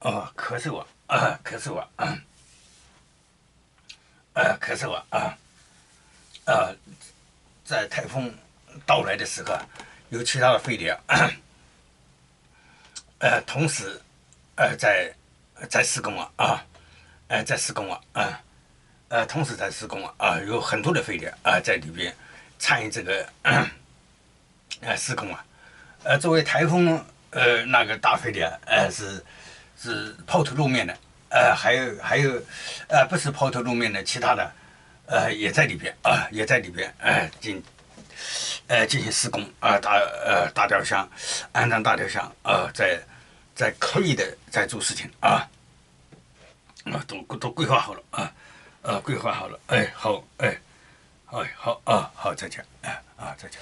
咳嗽咳嗽咳嗽在台风到来的时候，有其他的飞碟同时在施工在施工同时在施工有很多的飞碟在里边参与这个施工作为台风那个大飞碟是抛头露面的还有不是抛头露面的其他的也在里边也在里边进行施工大吊箱安装大吊箱在刻意的在做事情都规划好了规划好了好好再见再见